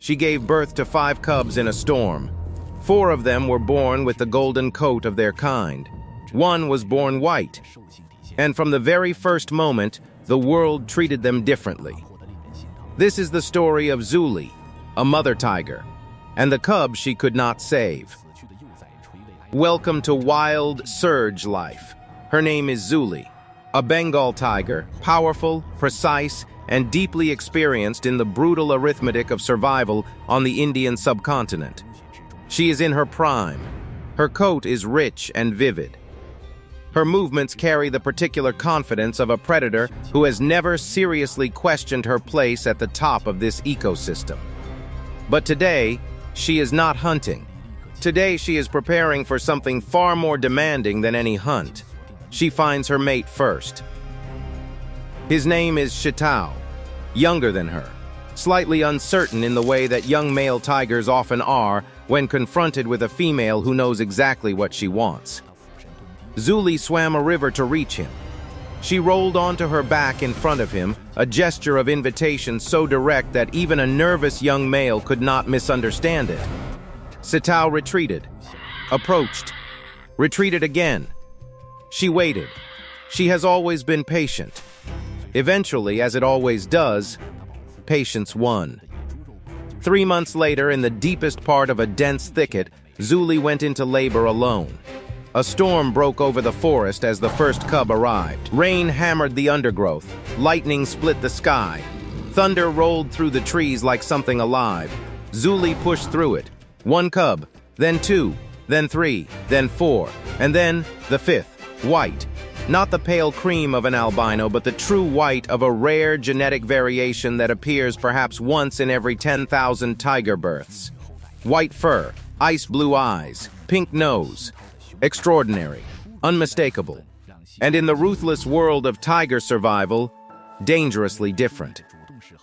She gave birth to 5 cubs in a storm. 4 of them were born with the golden coat of their kind. 1 was born white. And from the very first moment, the world treated them differently. This is the story of Zuli, a mother tiger, and the cubs she could not save. Welcome to wild surge life. Her name is Zuli, a Bengal tiger, powerful, precise, and deeply experienced in the brutal arithmetic of survival on the Indian subcontinent. She is in her prime. Her coat is rich and vivid. Her movements carry the particular confidence of a predator who has never seriously questioned her place at the top of this ecosystem. But today, she is not hunting. Today, she is preparing for something far more demanding than any hunt. She finds her mate first. His name is Shitao, younger than her, slightly uncertain in the way that young male tigers often are when confronted with a female who knows exactly what she wants. Zuli swam a river to reach him. She rolled onto her back in front of him, a gesture of invitation so direct that even a nervous young male could not misunderstand it. Shitao retreated, approached, retreated again. She waited. She has always been patient. Eventually, as it always does, patience won. 3 months later, in the deepest part of a dense thicket, Zuli went into labor alone. A storm broke over the forest as the first cub arrived. Rain hammered the undergrowth. Lightning split the sky. Thunder rolled through the trees like something alive. Zuli pushed through it. 1 cub, then 2, then 3, then 4, and then the 5th, white. Not the pale cream of an albino, but the true white of a rare genetic variation that appears perhaps once in every 10,000 tiger births. White fur, ice blue eyes, pink nose. Extraordinary, unmistakable, and in the ruthless world of tiger survival, dangerously different.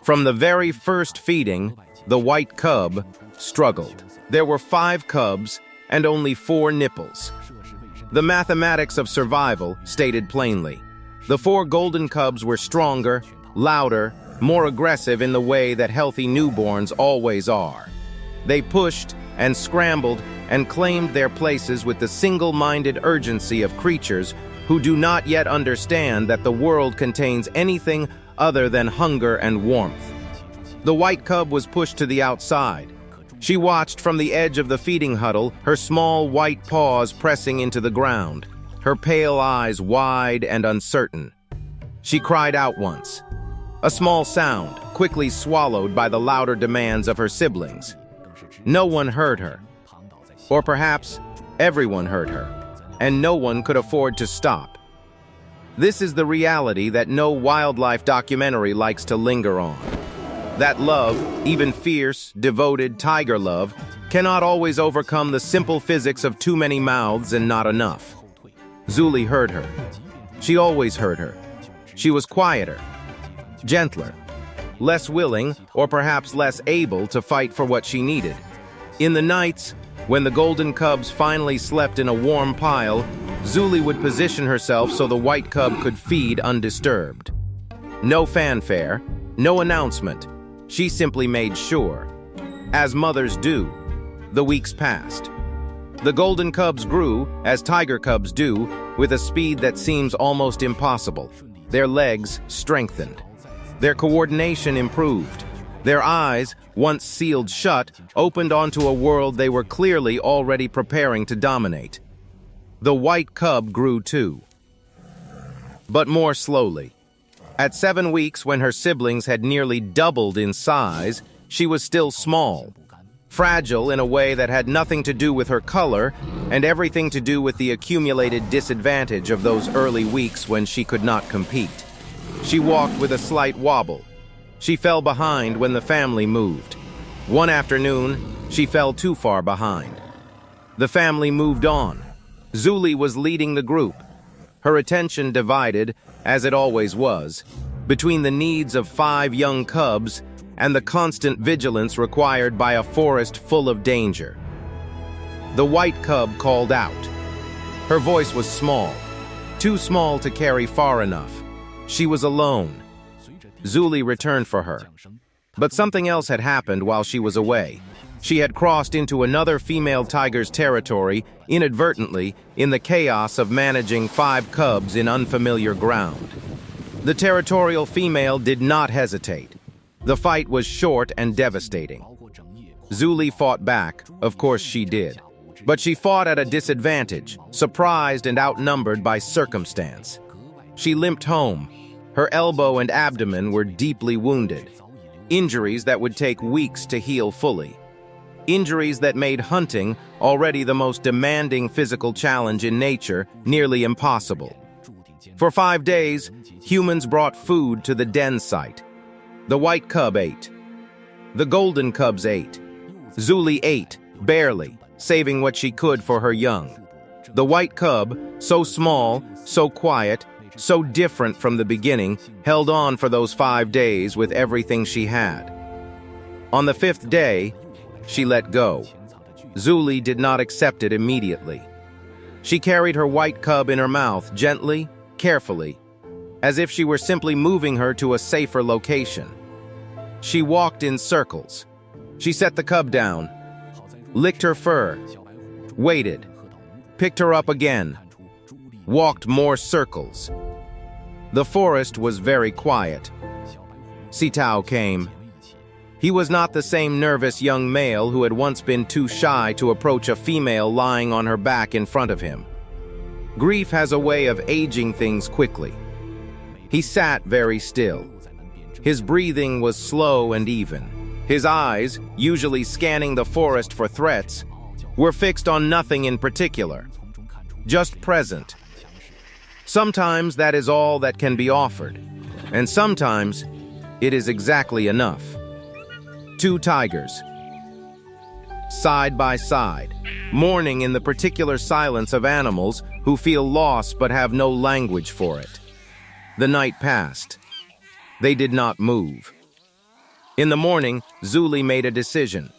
From the very first feeding, the white cub struggled. There were 5 cubs and only 4 nipples. The mathematics of survival stated plainly. The 4 golden cubs were stronger, louder, more aggressive in the way that healthy newborns always are. They pushed and scrambled and claimed their places with the single-minded urgency of creatures who do not yet understand that the world contains anything other than hunger and warmth. The white cub was pushed to the outside. She watched from the edge of the feeding huddle, her small white paws pressing into the ground, her pale eyes wide and uncertain. She cried out once. A small sound, quickly swallowed by the louder demands of her siblings. No one heard her. Or perhaps everyone heard her, and no one could afford to stop. This is the reality that no wildlife documentary likes to linger on. That love, even fierce, devoted tiger love, cannot always overcome the simple physics of too many mouths and not enough. Zuli heard her. She always heard her. She was quieter, gentler, less willing, or perhaps less able to fight for what she needed. In the nights, when the golden cubs finally slept in a warm pile, Zuli would position herself so the white cub could feed undisturbed. No fanfare, no announcement. She simply made sure. As mothers do. The weeks passed. The golden cubs grew, as tiger cubs do, with a speed that seems almost impossible. Their legs strengthened. Their coordination improved. Their eyes, once sealed shut, opened onto a world they were clearly already preparing to dominate. The white cub grew too. But more slowly. At 7 weeks, when her siblings had nearly doubled in size, she was still small. Fragile in a way that had nothing to do with her color and everything to do with the accumulated disadvantage of those early weeks when she could not compete. She walked with a slight wobble. She fell behind when the family moved. One afternoon, she fell too far behind. The family moved on. Zuli was leading the group. Her attention divided, as it always was, between the needs of 5 young cubs and the constant vigilance required by a forest full of danger. The white cub called out. Her voice was small, too small to carry far enough. She was alone. Zuli returned for her. But something else had happened while she was away. She had crossed into another female tiger's territory inadvertently in the chaos of managing 5 cubs in unfamiliar ground. The territorial female did not hesitate. The fight was short and devastating. Zuli fought back, of course she did. But she fought at a disadvantage, surprised and outnumbered by circumstance. She limped home. Her elbow and abdomen were deeply wounded. Injuries that would take weeks to heal fully. Injuries that made hunting, already the most demanding physical challenge in nature, nearly impossible. For 5 days, humans brought food to the den site. The white cub ate. The golden cubs ate. Zuli ate, barely, saving what she could for her young. The white cub, so small, so quiet, so different from the beginning, held on for those 5 days with everything she had. On the 5th day, she let go. Zuli did not accept it immediately. She carried her white cub in her mouth, gently, carefully, as if she were simply moving her to a safer location. She walked in circles. She set the cub down, licked her fur, waited, picked her up again, walked more circles. The forest was very quiet. Sitao came. He was not the same nervous young male who had once been too shy to approach a female lying on her back in front of him. Grief has a way of aging things quickly. He sat very still. His breathing was slow and even. His eyes, usually scanning the forest for threats, were fixed on nothing in particular, just present. Sometimes that is all that can be offered, and sometimes it is exactly enough. 2 tigers, side by side, mourning in the particular silence of animals who feel lost but have no language for it. The night passed. They did not move. In the morning, Zuli made a decision.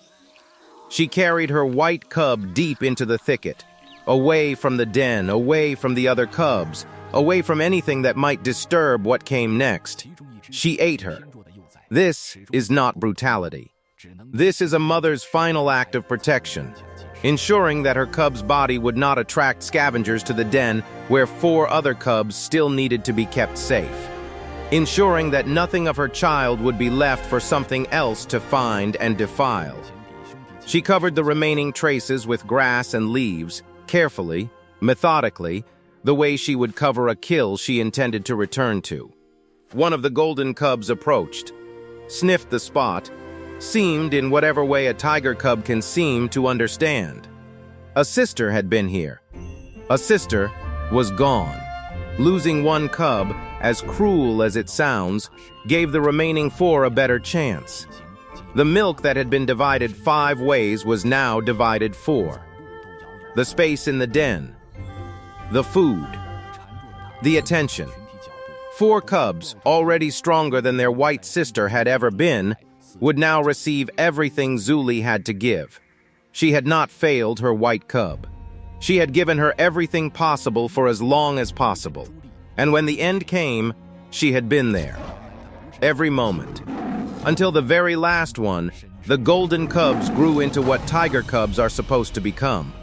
She carried her white cub deep into the thicket, away from the den, away from the other cubs, away from anything that might disturb what came next. She ate her. This is not brutality. This is a mother's final act of protection, ensuring that her cub's body would not attract scavengers to the den where 4 other cubs still needed to be kept safe, ensuring that nothing of her child would be left for something else to find and defile. She covered the remaining traces with grass and leaves, carefully, methodically, the way she would cover a kill she intended to return to. One of the golden cubs approached, sniffed the spot, seemed in whatever way a tiger cub can seem to understand. A sister had been here. A sister was gone. Losing 1 cub, as cruel as it sounds, gave the remaining 4 a better chance. The milk that had been divided 5 ways was now divided 4. The space in the den, the food, the attention. 4 cubs, already stronger than their white sister had ever been, would now receive everything Zuli had to give. She had not failed her white cub. She had given her everything possible for as long as possible. And when the end came, she had been there. Every moment. Until the very last one, the golden cubs grew into what tiger cubs are supposed to become.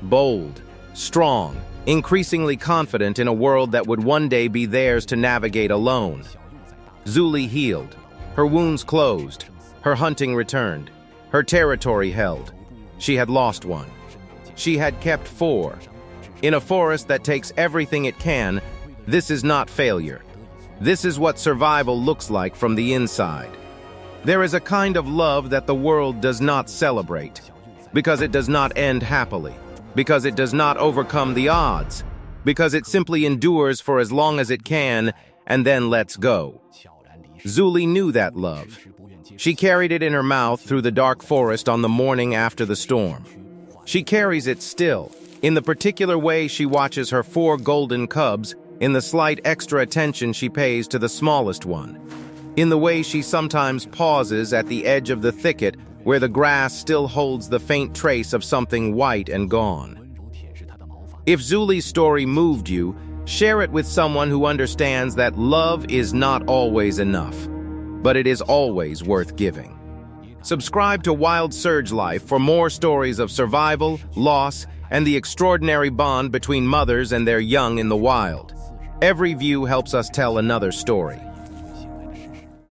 Bold, strong, increasingly confident in a world that would one day be theirs to navigate alone. Zuli healed. Her wounds closed. Her hunting returned. Her territory held. She had lost 1. She had kept 4. In a forest that takes everything it can, this is not failure. This is what survival looks like from the inside. There is a kind of love that the world does not celebrate, because it does not end happily, because it does not overcome the odds, because it simply endures for as long as it can and then lets go. Zuli knew that love. She carried it in her mouth through the dark forest on the morning after the storm. She carries it still, in the particular way she watches her 4 golden cubs, in the slight extra attention she pays to the smallest one, in the way she sometimes pauses at the edge of the thicket where the grass still holds the faint trace of something white and gone. If Zuli's story moved you, share it with someone who understands that love is not always enough, but it is always worth giving. Subscribe to Wild Surge Life for more stories of survival, loss, and the extraordinary bond between mothers and their young in the wild. Every view helps us tell another story.